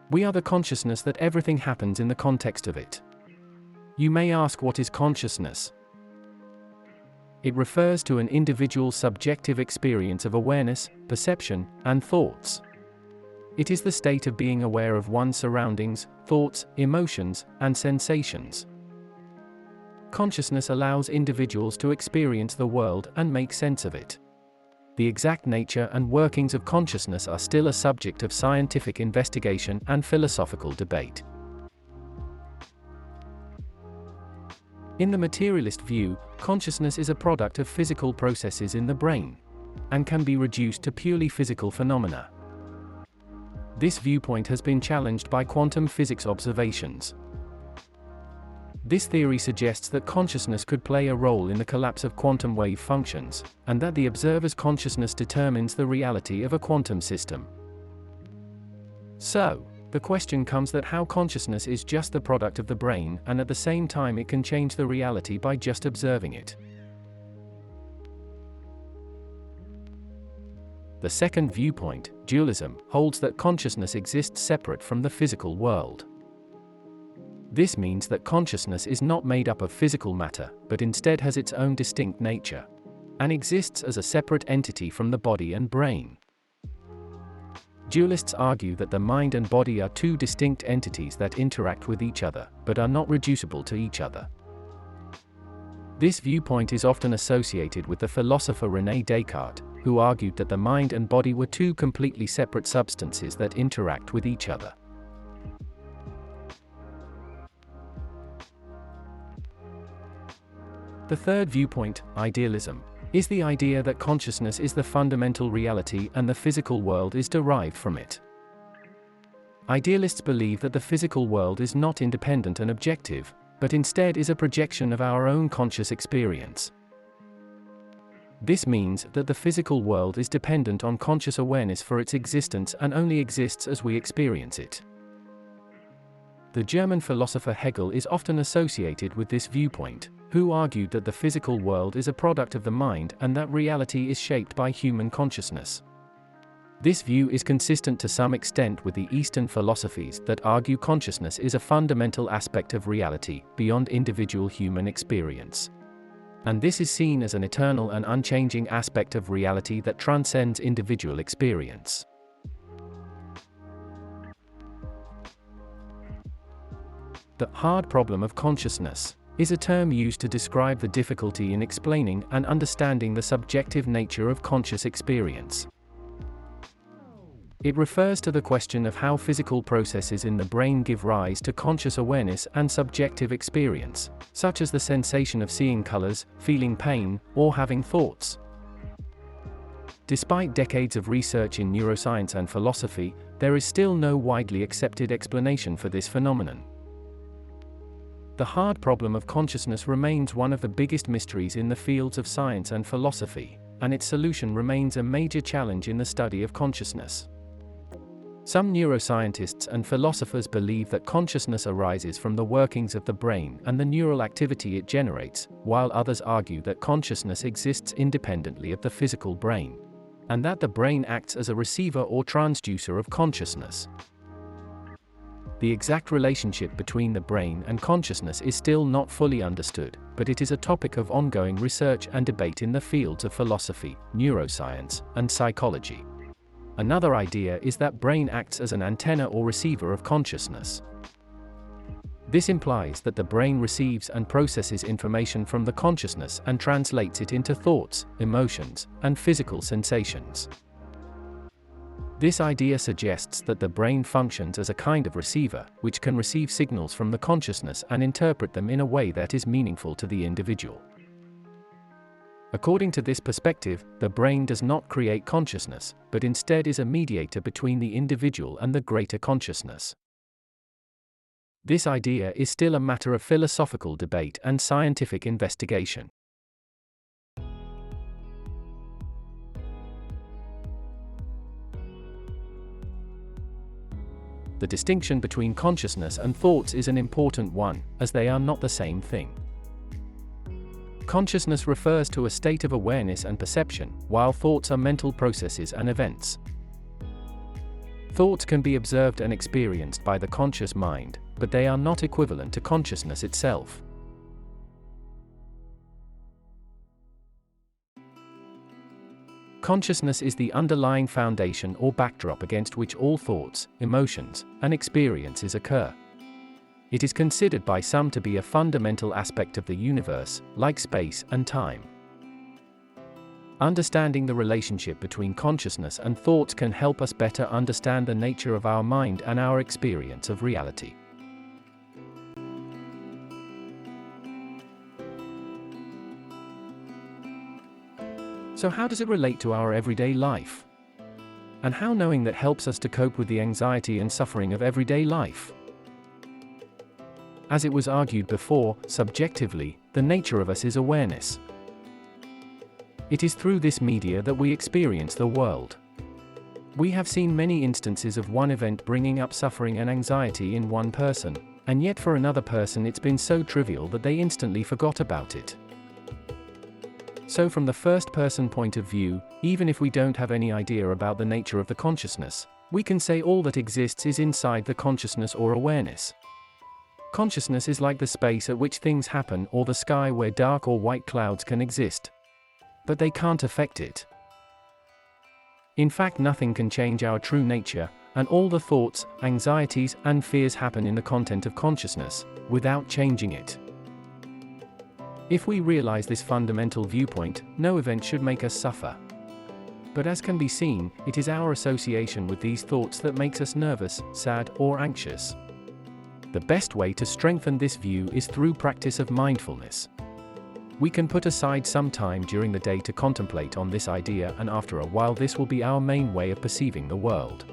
We are the consciousness that everything happens in the context of it. You may ask, what is consciousness? It refers to an individual's subjective experience of awareness, perception, and thoughts. It is the state of being aware of one's surroundings, thoughts, emotions, and sensations. Consciousness allows individuals to experience the world and make sense of it. The exact nature and workings of consciousness are still a subject of scientific investigation and philosophical debate. In the materialist view, consciousness is a product of physical processes in the brain, and can be reduced to purely physical phenomena. This viewpoint has been challenged by quantum physics observations. This theory suggests that consciousness could play a role in the collapse of quantum wave functions, and that the observer's consciousness determines the reality of a quantum system. So, the question comes that how consciousness is just the product of the brain, and at the same time it can change the reality by just observing it. The second viewpoint, dualism, holds that consciousness exists separate from the physical world. This means that consciousness is not made up of physical matter, but instead has its own distinct nature, and exists as a separate entity from the body and brain. Dualists argue that the mind and body are two distinct entities that interact with each other, but are not reducible to each other. This viewpoint is often associated with the philosopher René Descartes, who argued that the mind and body were two completely separate substances that interact with each other. The third viewpoint, idealism, is the idea that consciousness is the fundamental reality and the physical world is derived from it. Idealists believe that the physical world is not independent and objective, but instead is a projection of our own conscious experience. This means that the physical world is dependent on conscious awareness for its existence and only exists as we experience it. The German philosopher Hegel is often associated with this viewpoint, who argued that the physical world is a product of the mind and that reality is shaped by human consciousness. This view is consistent to some extent with the Eastern philosophies that argue consciousness is a fundamental aspect of reality, beyond individual human experience. And this is seen as an eternal and unchanging aspect of reality that transcends individual experience. The hard problem of consciousness is a term used to describe the difficulty in explaining and understanding the subjective nature of conscious experience. It refers to the question of how physical processes in the brain give rise to conscious awareness and subjective experience, such as the sensation of seeing colors, feeling pain, or having thoughts. Despite decades of research in neuroscience and philosophy, there is still no widely accepted explanation for this phenomenon. The hard problem of consciousness remains one of the biggest mysteries in the fields of science and philosophy, and its solution remains a major challenge in the study of consciousness. Some neuroscientists and philosophers believe that consciousness arises from the workings of the brain and the neural activity it generates, while others argue that consciousness exists independently of the physical brain, and that the brain acts as a receiver or transducer of consciousness. The exact relationship between the brain and consciousness is still not fully understood, but it is a topic of ongoing research and debate in the fields of philosophy, neuroscience, and psychology. Another idea is that brain acts as an antenna or receiver of consciousness. This implies that the brain receives and processes information from the consciousness and translates it into thoughts, emotions, and physical sensations. This idea suggests that the brain functions as a kind of receiver, which can receive signals from the consciousness and interpret them in a way that is meaningful to the individual. According to this perspective, the brain does not create consciousness, but instead is a mediator between the individual and the greater consciousness. This idea is still a matter of philosophical debate and scientific investigation. The distinction between consciousness and thoughts is an important one, as they are not the same thing. Consciousness refers to a state of awareness and perception, while thoughts are mental processes and events. Thoughts can be observed and experienced by the conscious mind, but they are not equivalent to consciousness itself. Consciousness is the underlying foundation or backdrop against which all thoughts, emotions, and experiences occur. It is considered by some to be a fundamental aspect of the universe, like space and time. Understanding the relationship between consciousness and thoughts can help us better understand the nature of our mind and our experience of reality. So how does it relate to our everyday life? And how knowing that helps us to cope with the anxiety and suffering of everyday life? As it was argued before, subjectively, the nature of us is awareness. It is through this media that we experience the world. We have seen many instances of one event bringing up suffering and anxiety in one person, and yet for another person it's been so trivial that they instantly forgot about it. So from the first-person point of view, even if we don't have any idea about the nature of the consciousness, we can say all that exists is inside the consciousness or awareness. Consciousness is like the space at which things happen or the sky where dark or white clouds can exist. But they can't affect it. In fact, nothing can change our true nature, and all the thoughts, anxieties, and fears happen in the content of consciousness, without changing it. If we realize this fundamental viewpoint, no event should make us suffer. But as can be seen, it is our association with these thoughts that makes us nervous, sad, or anxious. The best way to strengthen this view is through practice of mindfulness. We can put aside some time during the day to contemplate on this idea, and after a while this will be our main way of perceiving the world.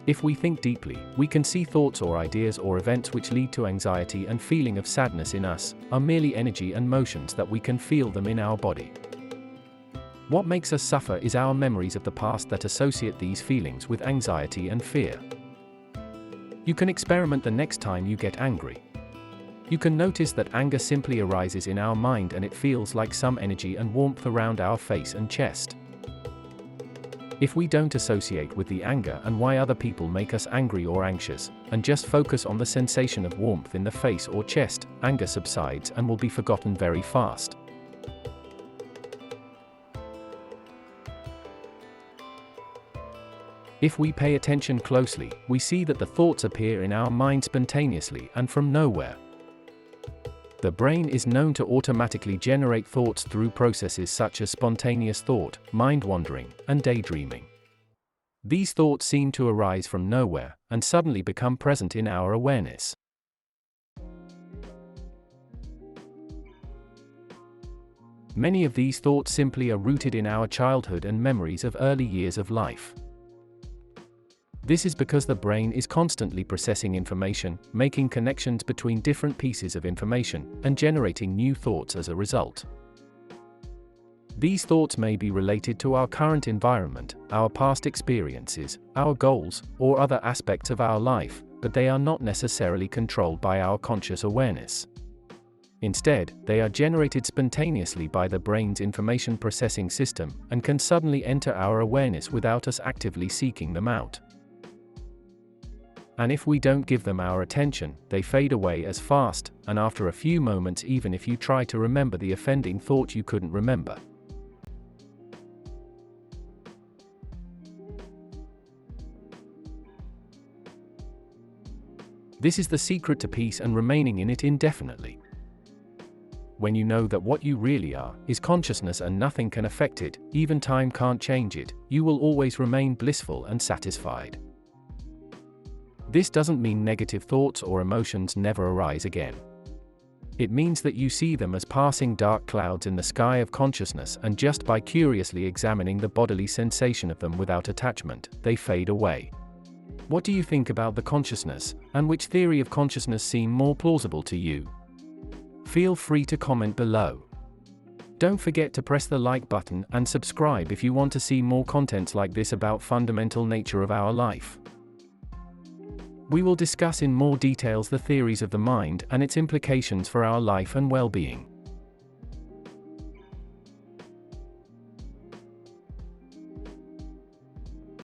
If we think deeply, we can see thoughts or ideas or events which lead to anxiety and feeling of sadness in us, are merely energy and motions that we can feel them in our body. What makes us suffer is our memories of the past that associate these feelings with anxiety and fear. You can experiment the next time you get angry. You can notice that anger simply arises in our mind and it feels like some energy and warmth around our face and chest. If we don't associate with the anger and why other people make us angry or anxious, and just focus on the sensation of warmth in the face or chest, anger subsides and will be forgotten very fast. If we pay attention closely, we see that the thoughts appear in our mind spontaneously and from nowhere. The brain is known to automatically generate thoughts through processes such as spontaneous thought, mind-wandering, and daydreaming. These thoughts seem to arise from nowhere, and suddenly become present in our awareness. Many of these thoughts simply are rooted in our childhood and memories of early years of life. This is because the brain is constantly processing information, making connections between different pieces of information, and generating new thoughts as a result. These thoughts may be related to our current environment, our past experiences, our goals, or other aspects of our life, but they are not necessarily controlled by our conscious awareness. Instead, they are generated spontaneously by the brain's information processing system, and can suddenly enter our awareness without us actively seeking them out. And if we don't give them our attention, they fade away as fast, and after a few moments even if you try to remember the offending thought you couldn't remember. This is the secret to peace and remaining in it indefinitely. When you know that what you really are is consciousness and nothing can affect it, even time can't change it, you will always remain blissful and satisfied. This doesn't mean negative thoughts or emotions never arise again. It means that you see them as passing dark clouds in the sky of consciousness, and just by curiously examining the bodily sensation of them without attachment, they fade away. What do you think about the consciousness, and which theory of consciousness seem more plausible to you? Feel free to comment below. Don't forget to press the like button and subscribe if you want to see more contents like this about fundamental nature of our life. We will discuss in more details the theories of the mind and its implications for our life and well-being.